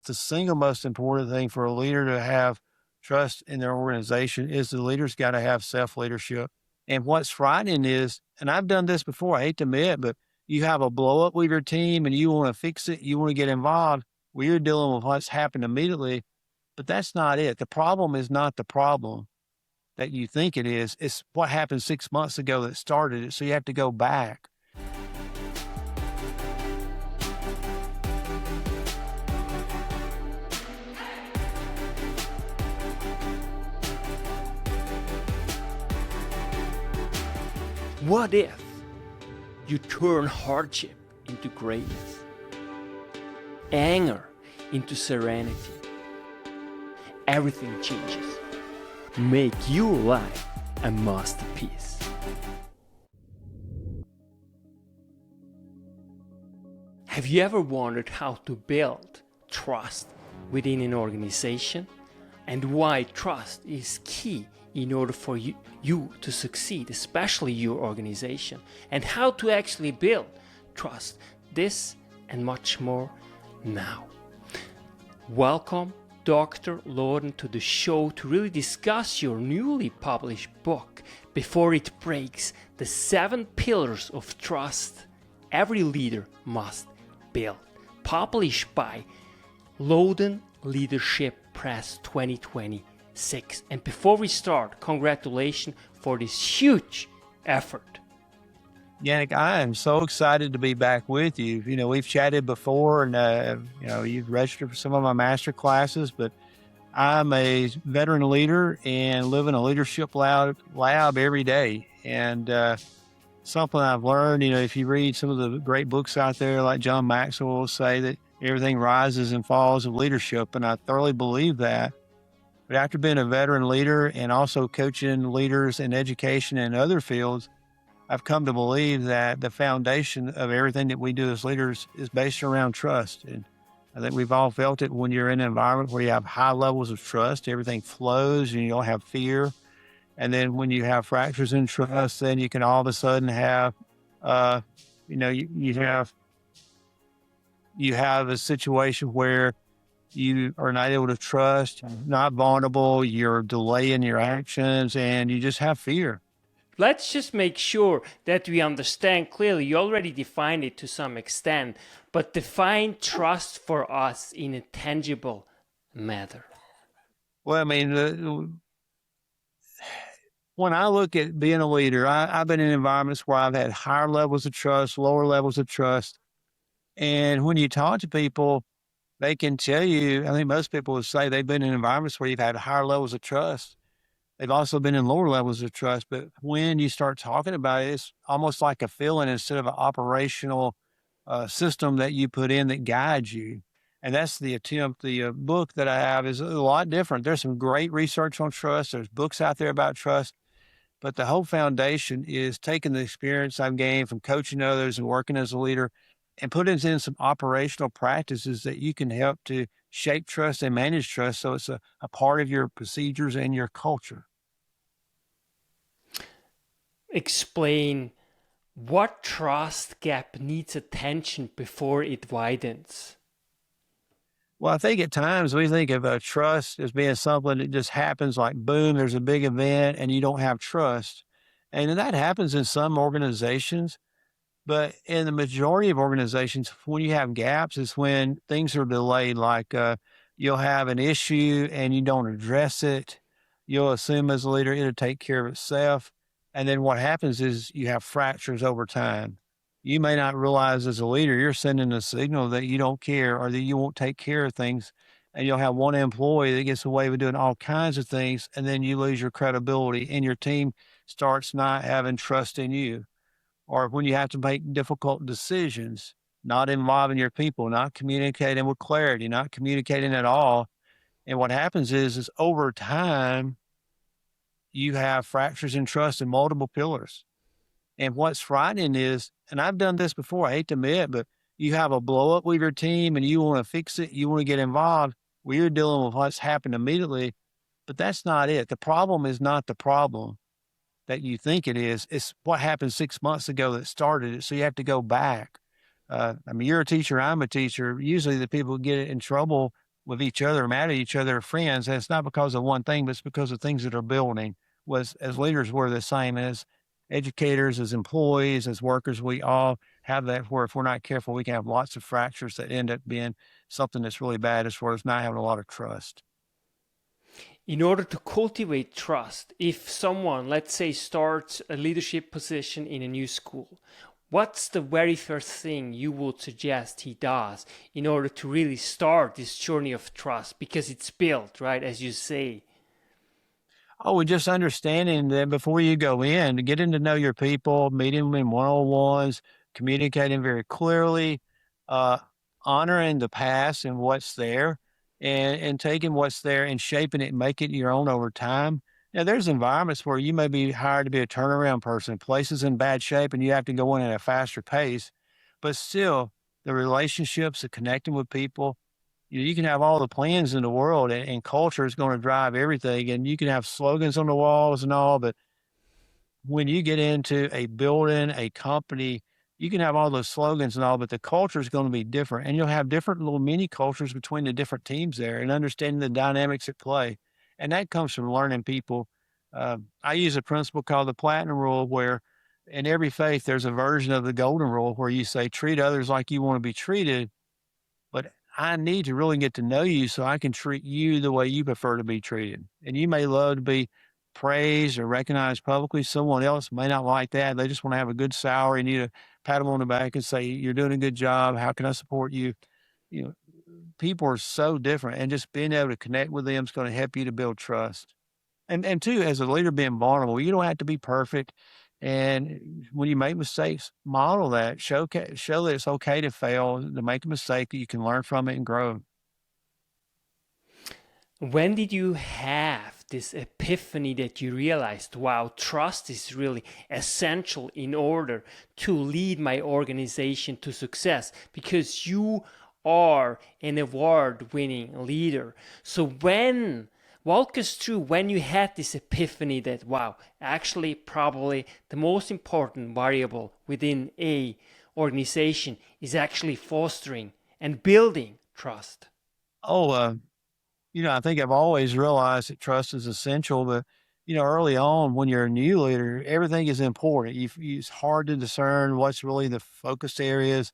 the single most important thing for a leader to have trust in their organization is the leader's got to have self-leadership. And what's frightening is, and I've done this before, I hate to admit, but you have a blow up with your team and you want to fix it, you want to get involved, well, you're dealing with what's happened immediately, but that's not it. The problem is not the problem that you think it is. It's what happened 6 months ago that started it. So you have to go back. What if you turn hardship into greatness, anger into serenity? Everything changes. Make your life a masterpiece. Have you ever wondered how to build trust within an organization and why trust is key in order for you to succeed, especially your organization, and how to actually build trust? This and much more now. Welcome, Dr. Loden, to the show to really discuss your newly published book, Before It Breaks, the 7 Pillars of Trust Every Leader Must Build, published by Loden Leadership Press 2026. And before we start, congratulations for this huge effort. Yannick, I am so excited to be back with you. You know, we've chatted before and, you've registered for some of my master classes, but I'm a veteran leader and live in a leadership lab every day. And something I've learned, if you read some of the great books out there, like John Maxwell will say that everything rises and falls of leadership. And I thoroughly believe that. But after being a veteran leader and also coaching leaders in education and other fields, I've come to believe that the foundation of everything that we do as leaders is based around trust. And I think we've all felt it when you're in an environment where you have high levels of trust, everything flows and you don't have fear. And then when you have fractures in trust, then you can all of a sudden have, you have a situation where you are not able to trust, not vulnerable, you're delaying your actions, and you just have fear. Let's just make sure that we understand clearly. You already defined it to some extent, but define trust for us in a tangible manner. Well, when I look at being a leader, I've been in environments where I've had higher levels of trust, lower levels of trust. And when you talk to people, they can tell you, I think most people would say they've been in environments where you've had higher levels of trust. They've also been in lower levels of trust, but when you start talking about it, it's almost like a feeling instead of an operational system that you put in that guides you. And that's the attempt. The book that I have is a lot different. There's some great research on trust. There's books out there about trust, but the whole foundation is taking the experience I've gained from coaching others and working as a leader and putting in some operational practices that you can help to shape trust and manage trust so it's a part of your procedures and your culture. Explain what trust gap needs attention before it widens. Well, I think at times we think of trust as being something that just happens like, boom, there's a big event and you don't have trust. And that happens in some organizations. But in the majority of organizations, when you have gaps is when things are delayed, like you'll have an issue and you don't address it. You'll assume as a leader it'll take care of itself. And then what happens is you have fractures over time. You may not realize as a leader, you're sending a signal that you don't care or that you won't take care of things. And you'll have one employee that gets away with doing all kinds of things. And then you lose your credibility and your team starts not having trust in you. Or when you have to make difficult decisions, not involving your people, not communicating with clarity, not communicating at all. And what happens is over time, you have fractures in trust in multiple pillars. And what's frightening is, and I've done this before, I hate to admit, but you have a blow up with your team and you want to fix it, you want to get involved, well, you're dealing with what's happened immediately, but that's not it. The problem is not the problem that you think it is. It's what happened 6 months ago that started it. So you have to go back. You're a teacher, I'm a teacher. Usually the people who get in trouble with each other, mad at each other, friends. And it's not because of one thing, but it's because of things that are building. Was as leaders, we're the same as educators, as employees, as workers. We all have that where if we're not careful, we can have lots of fractures that end up being something that's really bad as far as not having a lot of trust. In order to cultivate trust, if someone, let's say, starts a leadership position in a new school, what's the very first thing you would suggest he does in order to really start this journey of trust? Because it's built, right, as you say. Oh, and just understanding that before you go in, getting to know your people, meeting them in one-on-ones, communicating very clearly, uh, honoring the past and what's there, and taking what's there and shaping it and making it your own over time. Now, there's environments where you may be hired to be a turnaround person, places in bad shape, and you have to go in at a faster pace, but still, the relationships, the connecting with people, you can have all the plans in the world, and culture is going to drive everything. And you can have slogans on the walls and all, but when you get into a building, a company, you can have all those slogans and all, but the culture is going to be different. And you'll have different little mini cultures between the different teams there and understanding the dynamics at play. And that comes from learning people. I use a principle called the platinum rule, where in every faith, there's a version of the golden rule where you say, treat others like you want to be treated, but I need to really get to know you so I can treat you the way you prefer to be treated. And you may love to be praised or recognized publicly. Someone else may not like that. They just want to have a good salary and you to pat them on the back and say, you're doing a good job. How can I support you? You know, people are so different, and just being able to connect with them is going to help you to build trust. And two, as a leader, being vulnerable, you don't have to be perfect. And when you make mistakes, model that, show that it's okay to fail, to make a mistake, that you can learn from it and grow. When did you have this epiphany that you realized, wow, trust is really essential in order to lead my organization to success? Because you are an award-winning leader. So walk us through when you had this epiphany that, wow, actually probably the most important variable within a organization is actually fostering and building trust. Oh, I think I've always realized that trust is essential, but early on when you're a new leader, everything is important. It's hard to discern what's really the focus areas.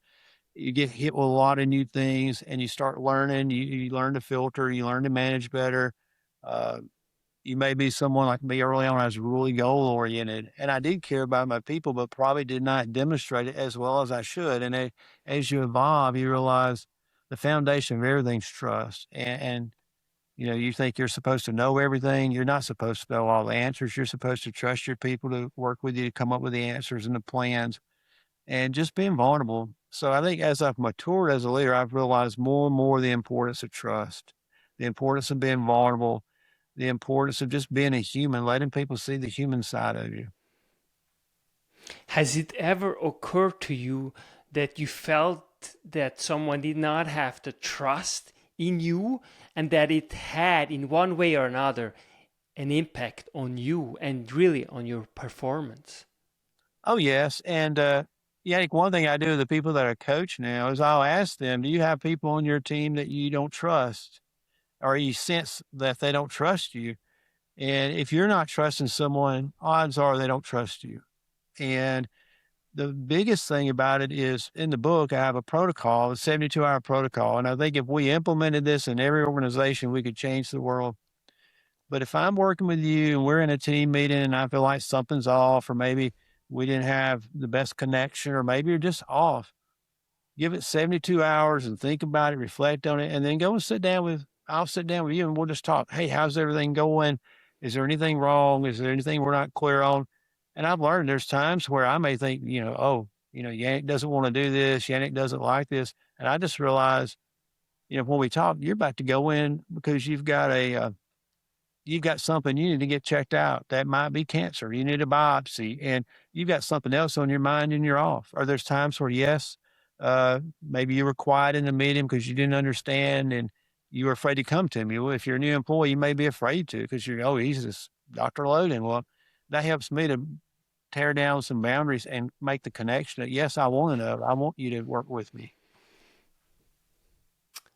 You get hit with a lot of new things, and you start learning. You learn to filter. You learn to manage better. Uh, you may be someone like me early on. I was really goal oriented, and I did care about my people, but probably did not demonstrate it as well as I should. And as you evolve, you realize the foundation of everything's trust. And you think you're supposed to know everything. You're not supposed to know all the answers. You're supposed to trust your people to work with you to come up with the answers and the plans, and just being vulnerable. So I think as I've matured as a leader, I've realized more and more the importance of trust, the importance of being vulnerable, the importance of just being a human, letting people see the human side of you. Has it ever occurred to you that you felt that someone did not have the trust in you and that it had, in one way or another, an impact on you and really on your performance? Oh, yes. And, yeah, I think one thing I do with the people that I coach now is I'll ask them, do you have people on your team that you don't trust, or you sense that they don't trust you? And if you're not trusting someone, odds are they don't trust you. And the biggest thing about it is in the book, I have a protocol, a 72-hour protocol. And I think if we implemented this in every organization, we could change the world. But if I'm working with you and we're in a team meeting and I feel like something's off, or maybe we didn't have the best connection, or maybe you're just off, give it 72 hours and think about it, reflect on it, and then go and I'll sit down with you and we'll just talk. Hey, how's everything going? Is there anything wrong? Is there anything we're not clear on? And I've learned there's times where I may think, oh, Yannick doesn't want to do this. Yannick doesn't like this. And I just realize, when we talk, you're about to go in because you've got something you need to get checked out. That might be cancer. You need a biopsy, and you've got something else on your mind and you're off. Or there's times where, yes, maybe you were quiet in the meeting because you didn't understand and you were afraid to come to me. Well, if you're a new employee, you may be afraid to because he's this Dr. Loden. Well, that helps me to tear down some boundaries and make the connection that, yes, I want to know. I want you to work with me.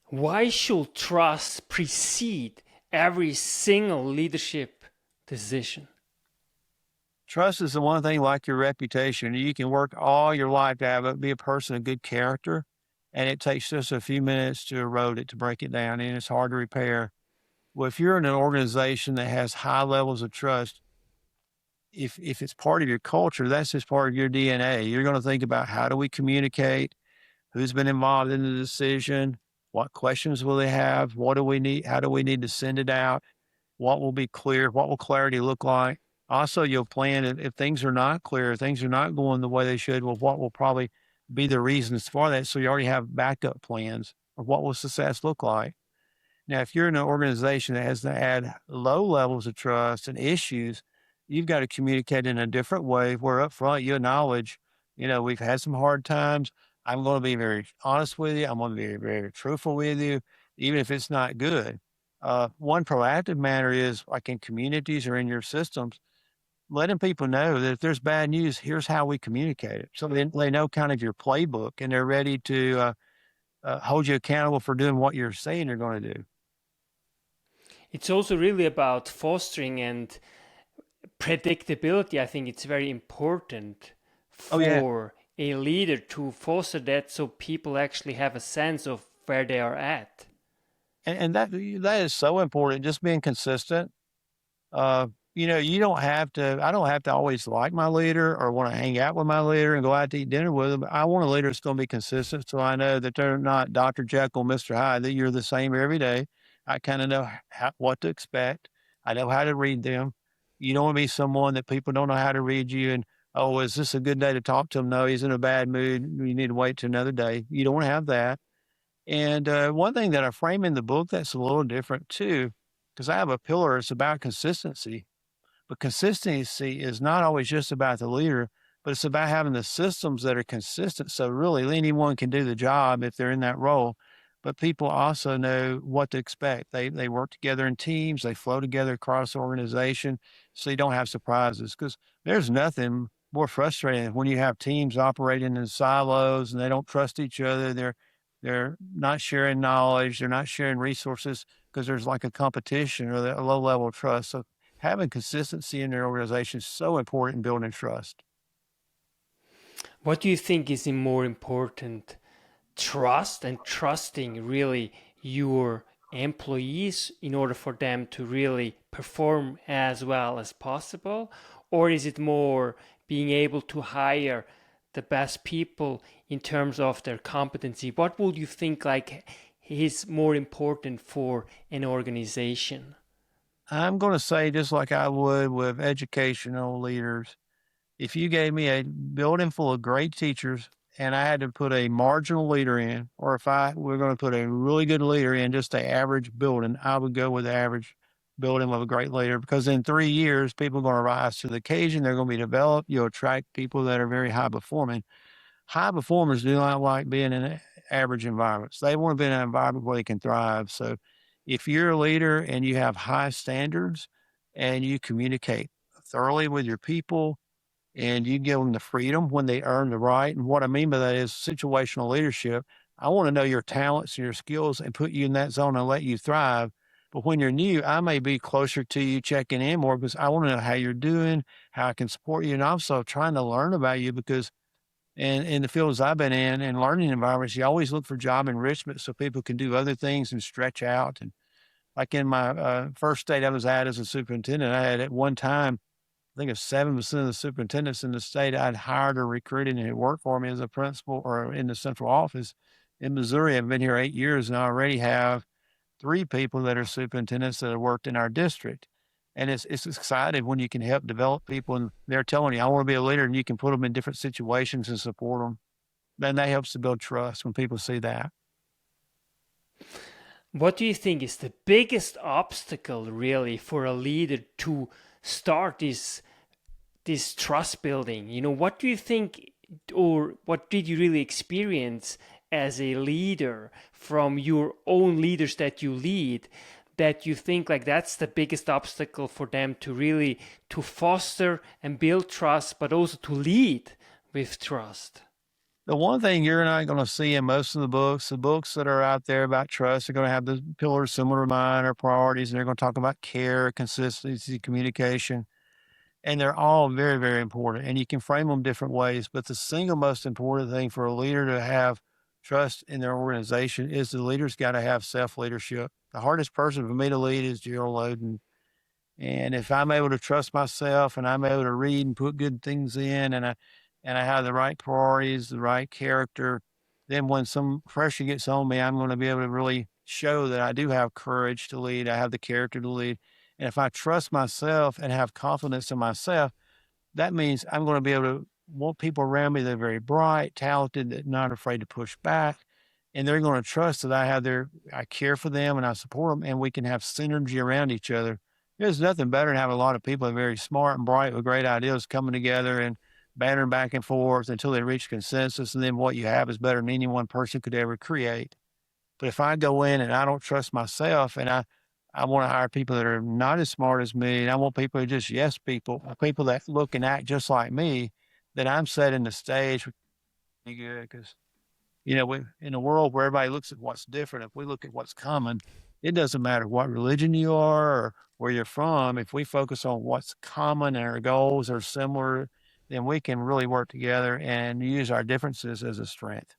Why should trust precede every single leadership decision? Trust is the one thing like your reputation. You can work all your life to have it, be a person of good character, and it takes just a few minutes to erode it, to break it down, and it's hard to repair. Well, if you're in an organization that has high levels of trust, if it's part of your culture, that's just part of your DNA. You're going to think about how do we communicate, who's been involved in the decision, what questions will they have, what do we need, how do we need to send it out, what will be clear, what will clarity look like. Also, you'll plan if things are not clear, things are not going the way they should, well, what will probably be the reasons for that? So you already have backup plans of what will success look like. Now, if you're in an organization that has had low levels of trust and issues, you've got to communicate in a different way where up front you acknowledge, we've had some hard times. I'm going to be very honest with you. I'm going to be very truthful with you, even if it's not good. One proactive matter is like in communities or in your systems, letting people know that if there's bad news, here's how we communicate it. So they know kind of your playbook and they're ready to hold you accountable for doing what you're saying you're going to do. It's also really about fostering and predictability. I think it's very important Oh, yeah. for a leader to foster that so people actually have a sense of where they are at. And that is so important, just being consistent. You don't have to I don't have to always like my leader or wanna hang out with my leader and go out to eat dinner with them. I want a leader that's gonna be consistent so I know that they're not Dr. Jekyll, Mr. Hyde, that you're the same every day. I kinda know what to expect. I know how to read them. You don't wanna be someone that people don't know how to read you and, "Oh, is this a good day to talk to him? No, he's in a bad mood. You need to wait till another day." You don't wanna have that. And one thing that I frame in the book that's a little different too, because I have a pillar, it's about consistency. But consistency is not always just about the leader, but it's about having the systems that are consistent. So really anyone can do the job if they're in that role. But people also know what to expect. They work together in teams, they flow together across the organization, so you don't have surprises. Because there's nothing more frustrating than when you have teams operating in silos and they don't trust each other. They're not sharing knowledge, they're not sharing resources because there's like a competition or a low level of trust. So having consistency in your organization is so important in building trust. What do you think is more important? Trust and trusting really your employees in order for them to really perform as well as possible? Or is it more being able to hire the best people in terms of their competency? What would you think like is more important for an organization? I'm going to say, just like I would with educational leaders, if you gave me a building full of great teachers and I had to put a marginal leader in, or if I were going to put a really good leader in just the average building, I would go with the average building with a great leader because in 3 years, people are going to rise to the occasion. They're going to be developed. You'll attract people that are very high performing. High performers do not like being in average environments. They want to be in an environment where they can thrive. So if you're a leader and you have high standards and you communicate thoroughly with your people and you give them the freedom when they earn the right. And what I mean by that is situational leadership. I want to know your talents and your skills and put you in that zone and let you thrive. But when you're new, I may be closer to you checking in more because I want to know how you're doing, how I can support you, and also trying to learn about you because and in the fields I've been in and learning environments, you always look for job enrichment so people can do other things and stretch out. And like in my first state I was at as a superintendent, I had at one time, I think it's 7% of the superintendents in the state I'd hired or recruited and had worked for me as a principal or in the central office. In Missouri, I've been here 8 years and I already have 3 people that are superintendents that have worked in our district. And it's exciting when you can help develop people and they're telling you, I want to be a leader and you can put them in different situations and support them. Then that helps to build trust when people see that. What do you think is the biggest obstacle really for a leader to start this trust building? What do you think, or what did you really experience as a leader from your own leaders that you lead, that you think like that's the biggest obstacle for them to really to foster and build trust, but also to lead with trust? The one thing you're not going to see in most of the books that are out there about trust are going to have the pillars similar to mine or priorities, and they're going to talk about care, consistency, communication, and they're all very, very important. And you can frame them different ways. But the single most important thing for a leader to have trust in their organization is the leader's got to have self leadership. The hardest person for me to lead is Gearl Loden. And if I'm able to trust myself and I'm able to read and put good things in and I have the right priorities, the right character, then when some pressure gets on me, I'm going to be able to really show that I do have courage to lead. I have the character to lead. And if I trust myself and have confidence in myself, that means I'm going to be able to want people around me that are very bright, talented, that not afraid to push back. And they're going to trust that I care for them and I support them and we can have synergy around each other. There's nothing better than having a lot of people that are very smart and bright with great ideas coming together and bantering back and forth until they reach consensus. And then what you have is better than any one person could ever create. But if I go in and I don't trust myself and I want to hire people that are not as smart as me, and I want people who are just yes people, people that look and act just like me, then I'm setting the stage for pretty good because, in a world where everybody looks at what's different, if we look at what's common, it doesn't matter what religion you are or where you're from. If we focus on what's common and our goals are similar, then we can really work together and use our differences as a strength.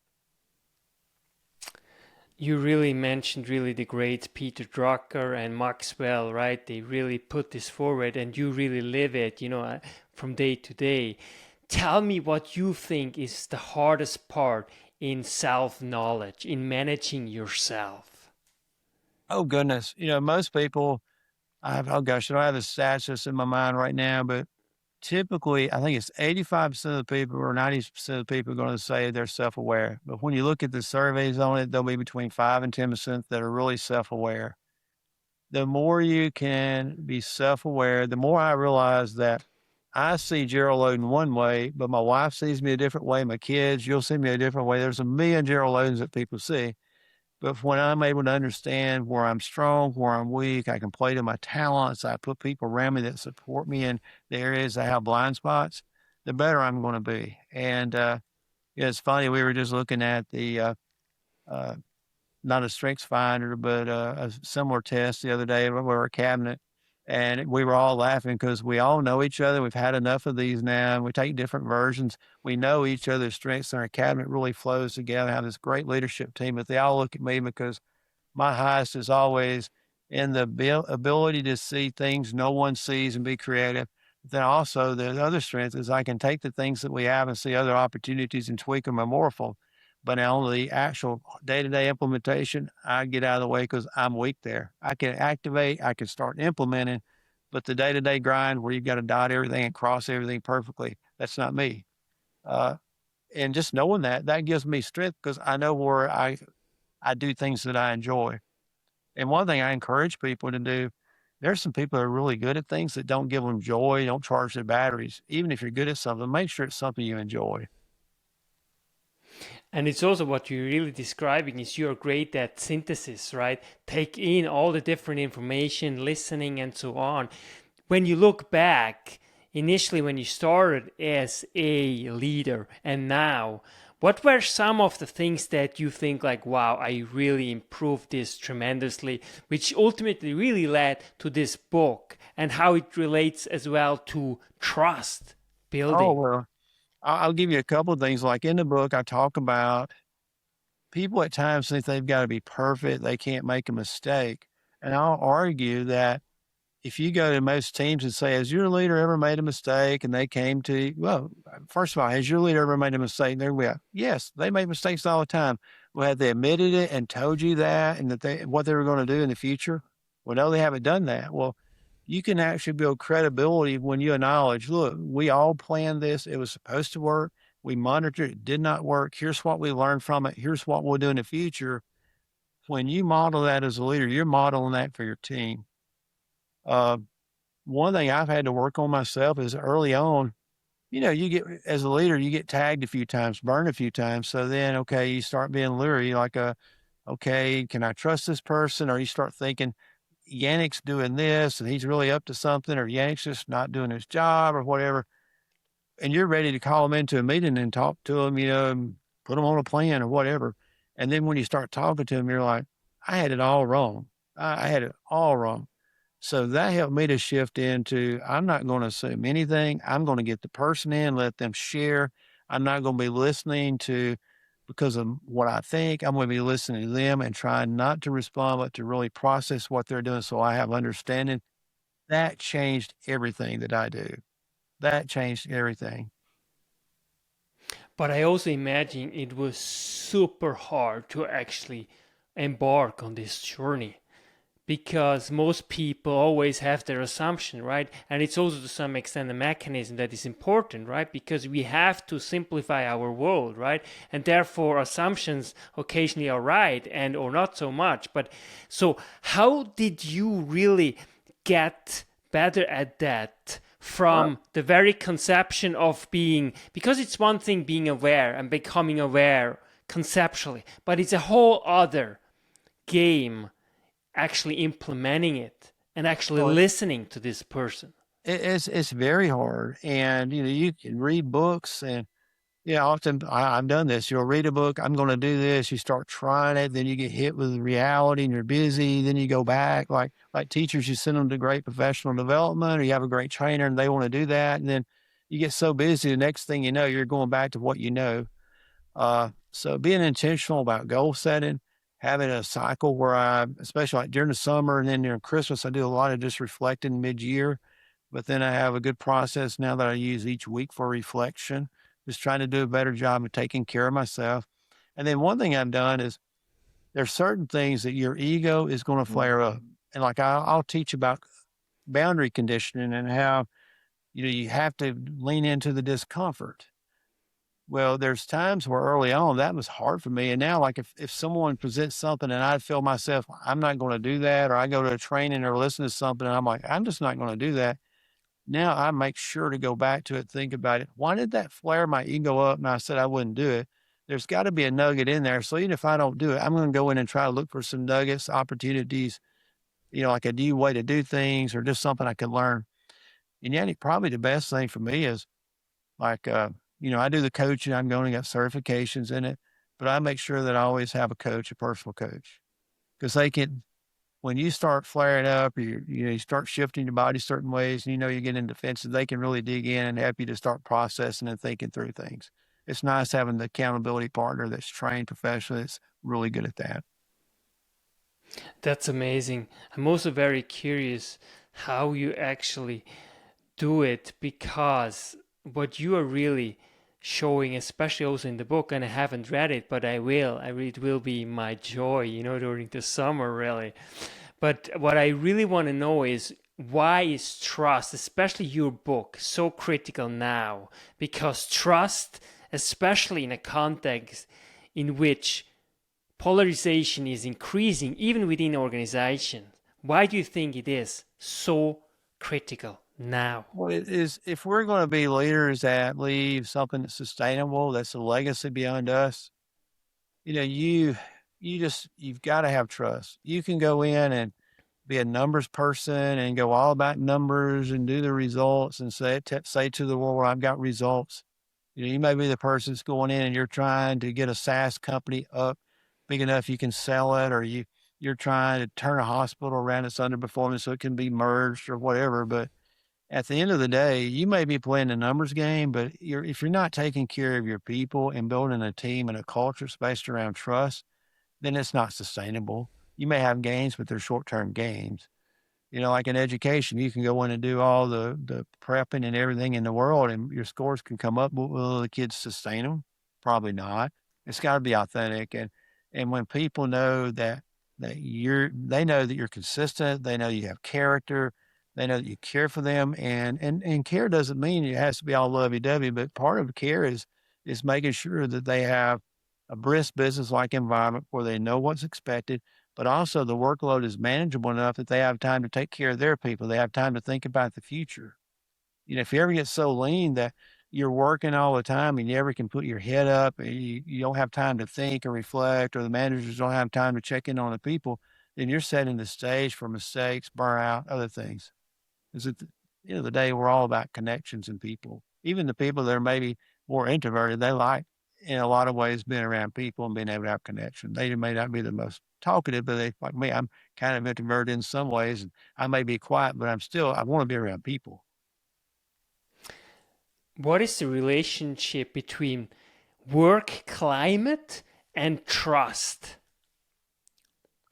You really mentioned really the great Peter Drucker and Maxwell, right? They really put this forward and you really live it, from day to day. Tell me what you think is the hardest part in self-knowledge, in managing yourself. Oh goodness. Most people oh gosh, I don't have the stats just in my mind right now, but typically I think it's 85% of the people or 90% of the people are going to say they're self-aware. But when you look at the surveys on it, there'll be between 5 and 10% that are really self-aware. The more you can be self-aware, the more I realize that I see Gearl Loden one way, but my wife sees me a different way. My kids, you'll see me a different way. There's a million Gearl Lodens that people see. But when I'm able to understand where I'm strong, where I'm weak, I can play to my talents. I put people around me that support me in the areas I have blind spots, the better I'm going to be. And it's funny. We were just looking at the uh, not a strengths finder, but a similar test the other day with our cabinet. And we were all laughing because we all know each other. We've had enough of these now. And we take different versions. We know each other's strengths, and our cabinet really flows together. Have this great leadership team, but they all look at me because my highest is always in the ability to see things no one sees and be creative. But then also the other strength is I can take the things that we have and see other opportunities and tweak them and morph. But on the actual day-to-day implementation, I get out of the way because I'm weak there. I can activate, I can start implementing, but the day-to-day grind where you've got to dot everything and cross everything perfectly, that's not me. Uh, and just knowing that gives me strength because I know where I do things that I enjoy. And one thing I encourage people to do, there's some people that are really good at things that don't give them joy, don't charge their batteries. Even if you're good at something, make sure it's something you enjoy. And it's also what you're really describing is you're great at synthesis, right? Take in all the different information, listening, and so on. When you look back, initially when you started as a leader and now, what were some of the things that you think like, wow, I really improved this tremendously, which ultimately really led to this book and how it relates as well to trust Oh, building? well, I'll give you a couple of things. Like in the book, I talk about people at times think they've got to be perfect. They can't make a mistake. And I'll argue that if you go to most teams and say, has your leader ever made a mistake? And they came to you, well, first of all, has your leader ever made a mistake? And they're going to be like, yes, they make mistakes all the time. Well, have they admitted it and told you that and what they were going to do in the future? Well, no, they haven't done that. Well, you can actually build credibility when you acknowledge, look, we all planned this. It was supposed to work. We monitored it, did not work. Here's what we learned from it. Here's what we'll do in the future. When you model that as a leader, you're modeling that for your team. Uh, One thing I've had to work on myself is early on, you get as a leader, you get tagged a few times, burned a few times. So then, okay, you start being leery, like, okay, can I trust this person? Or you start thinking, Yannick's doing this and he's really up to something, or Yannick's just not doing his job or whatever. And you're ready to call him into a meeting and talk to him, put them on a plan or whatever. And then when you start talking to them, you're like, I had it all wrong. I had it all wrong. So that helped me to shift into I'm not going to assume anything. I'm going to get the person in, let them share. I'm not going to be listening to because of what I think. I'm going to be listening to them and trying not to respond, but to really process what they're doing so I have understanding. That changed everything that I do. That changed everything. But I also imagine it was super hard to actually embark on this journey because most people always have their assumption, right? And it's also to some extent a mechanism that is important, right? Because we have to simplify our world, right? And therefore assumptions occasionally are right and or not so much. But so how did you really get better at that Well, from the very conception of being, because it's one thing being aware and becoming aware conceptually, but it's a whole other game actually implementing it and actually well, listening to this person. it's very hard. And, you can read books and yeah, often I've done this. You'll read a book, I'm going to do this. You start trying it, then you get hit with reality and you're busy. Then you go back like teachers, you send them to great professional development or you have a great trainer and they want to do that. And then you get so busy. The next thing you know, you're going back to what you know. So being intentional about goal setting, having a cycle where especially like during the summer and then during Christmas, I do a lot of just reflecting mid-year, but then I have a good process now that I use each week for reflection, just trying to do a better job of taking care of myself. And then one thing I've done is there's certain things that your ego is going to flare up. And like I'll teach about boundary conditioning and how, you have to lean into the discomfort. Well, there's times where early on that was hard for me. And now, like if someone presents something and I feel myself, I'm not going to do that, or I go to a training or listen to something and I'm like, I'm just not going to do that. Now I make sure to go back to it, think about it. Why did that flare my ego up? And I said I wouldn't do it. There's got to be a nugget in there. So even if I don't do it, I'm going to go in and try to look for some nuggets, opportunities, like a new way to do things or just something I could learn. And yet, probably the best thing for me is like, I do the coaching, I'm going to get certifications in it, but I make sure that I always have a coach, a personal coach, because they can, when you start flaring up, or you start shifting your body certain ways, and you get in defensive, they can really dig in and help you to start processing and thinking through things. It's nice having the accountability partner that's trained professionally, that's really good at that. That's amazing. I'm also very curious how you actually do it because what you are really showing, especially also in the book, and I haven't read it, but I will. It will be my joy, during the summer, really. But what I really want to know is why is trust, especially your book, so critical now? Because trust, especially in a context in which polarization is increasing, even within organizations, why do you think it is so critical now? Well, it is, if we're going to be leaders that leave something that's sustainable, that's a legacy beyond us, you've got to have trust. You can go in and be a numbers person and go all about numbers and do the results and say to the world, I've got results. You may be the person that's going in and you're trying to get a SaaS company up big enough you can sell it, or you're trying to turn a hospital around that's underperforming so it can be merged or whatever. But at the end of the day, you may be playing a numbers game, but if you're not taking care of your people and building a team and a culture based around trust, then it's not sustainable. You may have gains, but they're short-term gains. Like in education, you can go in and do all the prepping and everything in the world, and your scores can come up. Will the kids sustain them? Probably not. It's got to be authentic, and when people know they know that you're consistent, they know you have character, they know that you care for them, and care doesn't mean it has to be all lovey-dovey, but part of care is making sure that they have a brisk business-like environment where they know what's expected, but also the workload is manageable enough that they have time to take care of their people. They have time to think about the future. If you ever get so lean that you're working all the time and you never can put your head up and you don't have time to think or reflect, or the managers don't have time to check in on the people, then you're setting the stage for mistakes, burnout, other things. Because at the end of the day, we're all about connections and people. Even the people that are maybe more introverted, they like in a lot of ways being around people and being able to have connection. They may not be the most talkative, but they like me, I'm kind of introverted in some ways. And I may be quiet, but I want to be around people. What is the relationship between work climate and trust?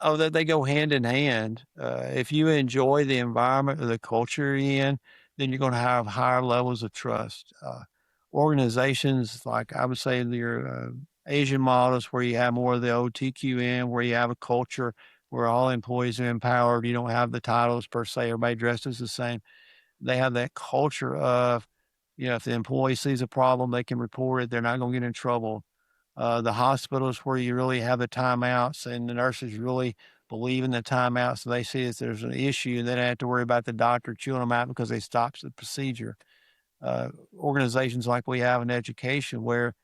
Oh, that they go hand in hand. If you enjoy the environment or the culture you're in, then you're going to have higher levels of trust. Organizations like I would say your Asian models, where you have more of the OTQN, where you have a culture where all employees are empowered. You don't have the titles per se. Everybody dressed as the same. They have that culture of, if the employee sees a problem, they can report it. They're not going to get in trouble. The hospitals where you really have the timeouts and the nurses really believe in the timeouts. So they see if there's an issue, they don't have to worry about the doctor chewing them out because they stopped the procedure. Organizations like we have in education where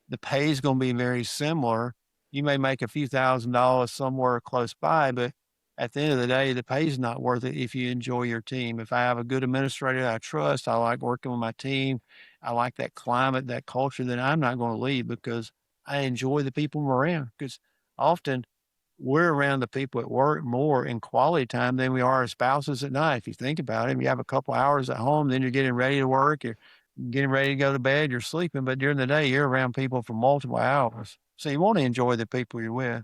the pay is going to be very similar. You may make a few $1,000s somewhere close by, but at the end of the day, the pay is not worth it if you enjoy your team. If I have a good administrator I trust, I like working with my team, I like that climate, that culture, then I'm not going to leave because I enjoy the people I'm around. Because often we're around the people at work more in quality time than we are as spouses at night. If you think about it, you have a couple hours at home, then you're getting ready to work, you're getting ready to go to bed, you're sleeping, but during the day, you're around people for multiple hours. So you want to enjoy the people you're with.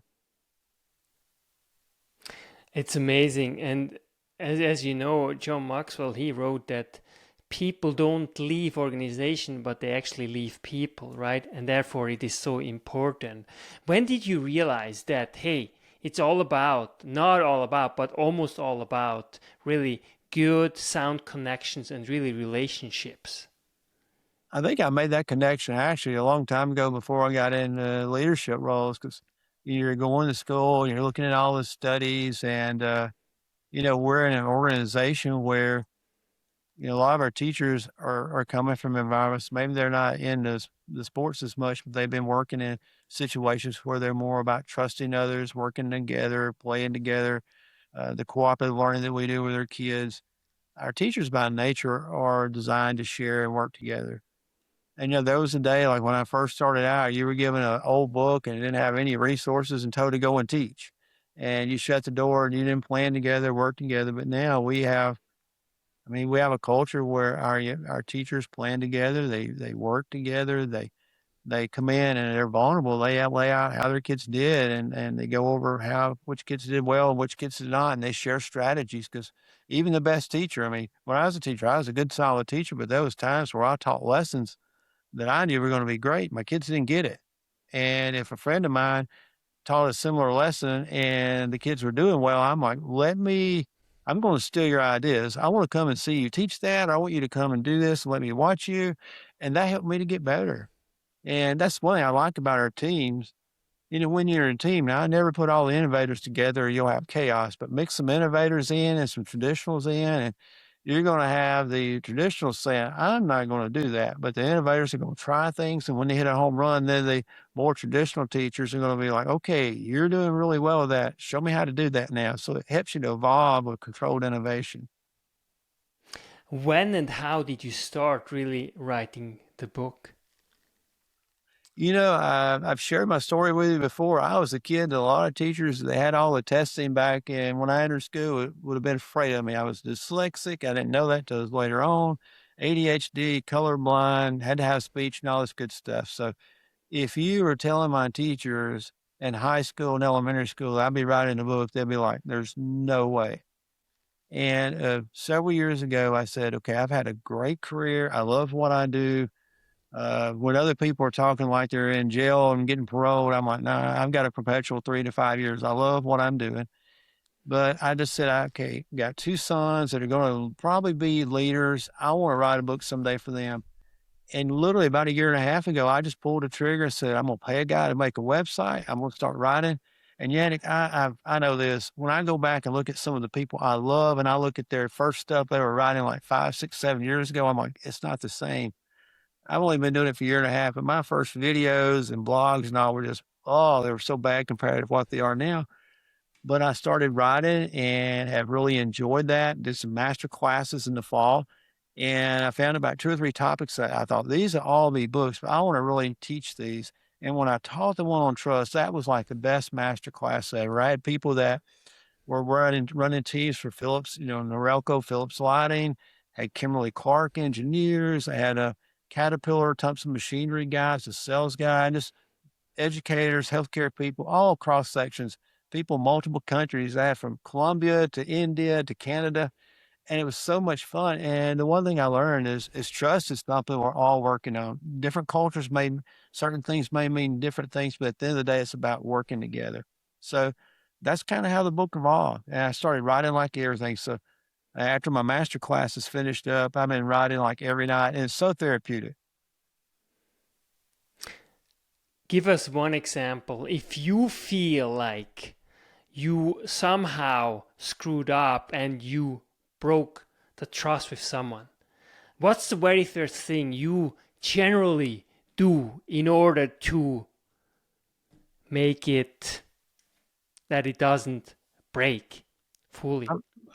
It's amazing. And as you know, John Maxwell, he wrote that people don't leave organization, but they actually leave people, right? And therefore it is so important. When did you realize that, hey, it's all about, not all about, but almost all about really good, sound connections and really relationships? I think I made that connection actually a long time ago before I got in leadership roles because you're going to school and you're looking at all the studies and, we're in an organization where a lot of our teachers are coming from environments. Maybe they're not in the sports as much, but they've been working in situations where they're more about trusting others, working together, playing together, the cooperative learning that we do with our kids. Our teachers by nature are designed to share and work together. And there was a day like when I first started out, you were given an old book and it didn't have any resources and told to go and teach. And you shut the door and you didn't plan together, work together. But now we have a culture where our teachers plan together, they work together, they come in and they're vulnerable. They lay out how their kids did, and they go over how which kids did well and which kids did not, and they share strategies. Because even the best teacher, when I was a teacher, I was a good, solid teacher, but there was times where I taught lessons that I knew were going to be great. My kids didn't get it, and if a friend of mine taught a similar lesson and the kids were doing well, I'm like, I'm going to steal your ideas. I want to come and see you teach that. I want you to come and do this and let me watch you. And that helped me to get better. And that's one thing I like about our teams. When you're in a team, now I never put all the innovators together, or you'll have chaos, but mix some innovators in and some traditionals in, and you're going to have the traditionals saying, I'm not going to do that. But the innovators are going to try things. And when they hit a home run, then the more traditional teachers are going to be like, okay, you're doing really well with that. Show me how to do that now. So it helps you to evolve with controlled innovation. When and how did you start really writing the book? I've shared my story with you before. I was a kid that a lot of teachers, they had all the testing back. And when I entered school, it would have been afraid of me. I was dyslexic. I didn't know that till later on. ADHD, colorblind, had to have speech and all this good stuff. So if you were telling my teachers in high school and elementary school, I'd be writing a book, they'd be like, there's no way. And several years ago, I said, okay, I've had a great career. I love what I do. When other people are talking like they're in jail and getting paroled, I'm like, nah, I've got a perpetual 3 to 5 years. I love what I'm doing. But I just said, okay, got two sons that are going to probably be leaders. I want to write a book someday for them. And literally about a year and a half ago, I just pulled a trigger and said, I'm going to pay a guy to make a website. I'm going to start writing. And Yannick, I know this. When I go back and look at some of the people I love and I look at their first stuff they were writing like 5, 6, 7 years ago, I'm like, it's not the same. I've only been doing it for a year and a half, but my first videos and blogs and all were just, oh, they were so bad compared to what they are now. But I started writing and have really enjoyed that. Did some master classes in the fall. And I found about 2 or 3 topics that I thought these will all be books, but I want to really teach these. And when I taught the one on trust, that was like the best master class ever. I had people that were running teams for Phillips, Norelco, Phillips Lighting, had Kimberly Clark engineers. I had a Caterpillar, Thompson machinery guys, a sales guy, just educators, healthcare people, all cross sections, people, multiple countries. I had from Colombia to India to Canada, and it was so much fun. And the one thing I learned is trust is something we're all working on. Different cultures certain things may mean different things, but at the end of the day, it's about working together. So that's kind of how the book evolved. And I started writing like everything. So after my master class is finished up, I've been writing like every night, and it's so therapeutic. Give us one example. If you feel like you somehow screwed up and you broke the trust with someone, what's the very first thing you generally do in order to make it that it doesn't break fully?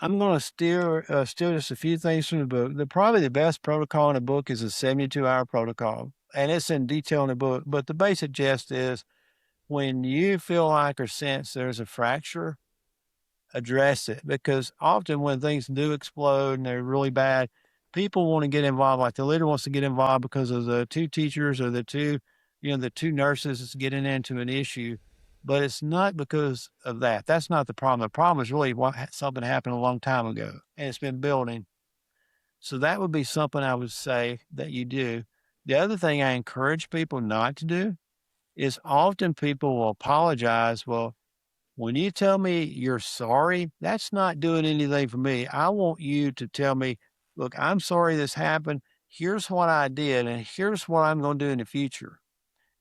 I'm going to steal just a few things from the book. Probably the best protocol in the book is a 72-hour protocol, and it's in detail in the book. But the basic gist is when you feel like or sense there's a fracture, address it, because often when things do explode and they're really bad, people want to get involved. Like the leader wants to get involved because of the two teachers or the two nurses that's getting into an issue. But it's not because of that. That's not the problem. The problem is really something happened a long time ago, and it's been building. So that would be something I would say that you do. The other thing I encourage people not to do is often people will apologize. Well, when you tell me you're sorry, that's not doing anything for me. I want you to tell me, look, I'm sorry this happened. Here's what I did, and here's what I'm going to do in the future.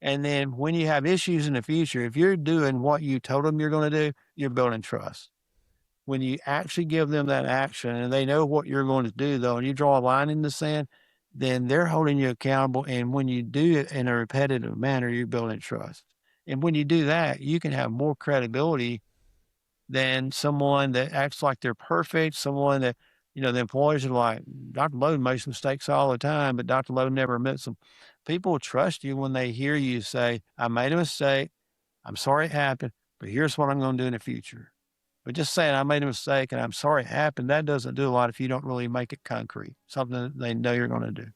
And then when you have issues in the future, if you're doing what you told them you're going to do, you're building trust. When you actually give them that action and they know what you're going to do, though, and you draw a line in the sand, then they're holding you accountable. And when you do it in a repetitive manner, you're building trust. And when you do that, you can have more credibility than someone that acts like they're perfect, someone that, the employees are like, Dr. Loden makes mistakes all the time, but Dr. Loden never admits them. People will trust you when they hear you say, I made a mistake. I'm sorry it happened, but here's what I'm going to do in the future. But just saying I made a mistake and I'm sorry it happened, that doesn't do a lot if you don't really make it concrete, something that they know you're going to do.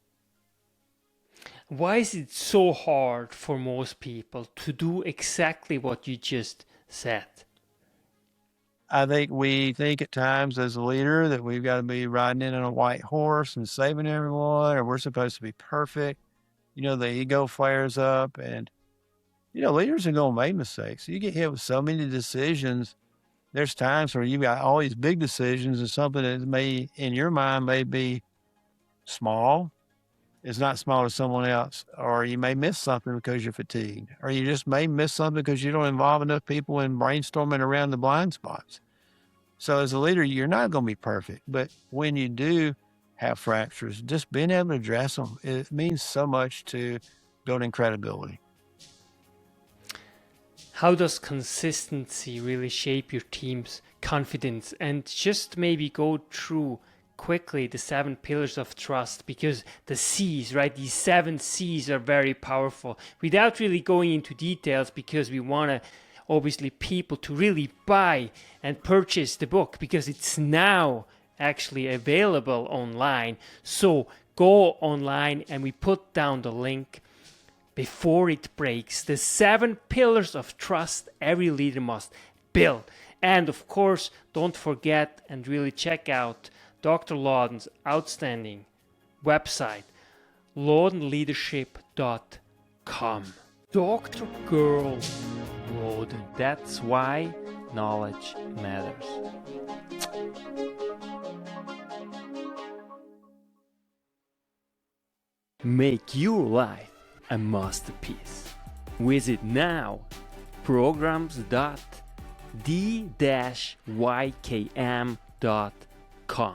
Why is it so hard for most people to do exactly what you just said? I think we think at times as a leader that we've got to be riding in on a white horse and saving everyone, or we're supposed to be perfect. The ego flares up, and, leaders are going to make mistakes. You get hit with so many decisions. There's times where you've got all these big decisions and something that may, in your mind, may be small. It's not small to someone else, or you may miss something because you're fatigued, or you just may miss something because you don't involve enough people in brainstorming around the blind spots. So as a leader, you're not going to be perfect, but when you do have fractures, just being able to address them, it means so much to building credibility. How does consistency really shape your team's confidence? And just maybe go through quickly the 7 pillars of trust, because the C's, right? These 7 C's are very powerful, without really going into details, because we want to obviously people to really buy and purchase the book, because it's now actually available online. So go online, and we put down the link before it breaks. The 7 pillars of trust every leader must build. And of course, don't forget and really check out Dr. Loden's outstanding website, lodenleadership.com. Dr. Gearl Loden. That's why knowledge matters. Make your life a masterpiece. Visit now programs.the-ykm.com.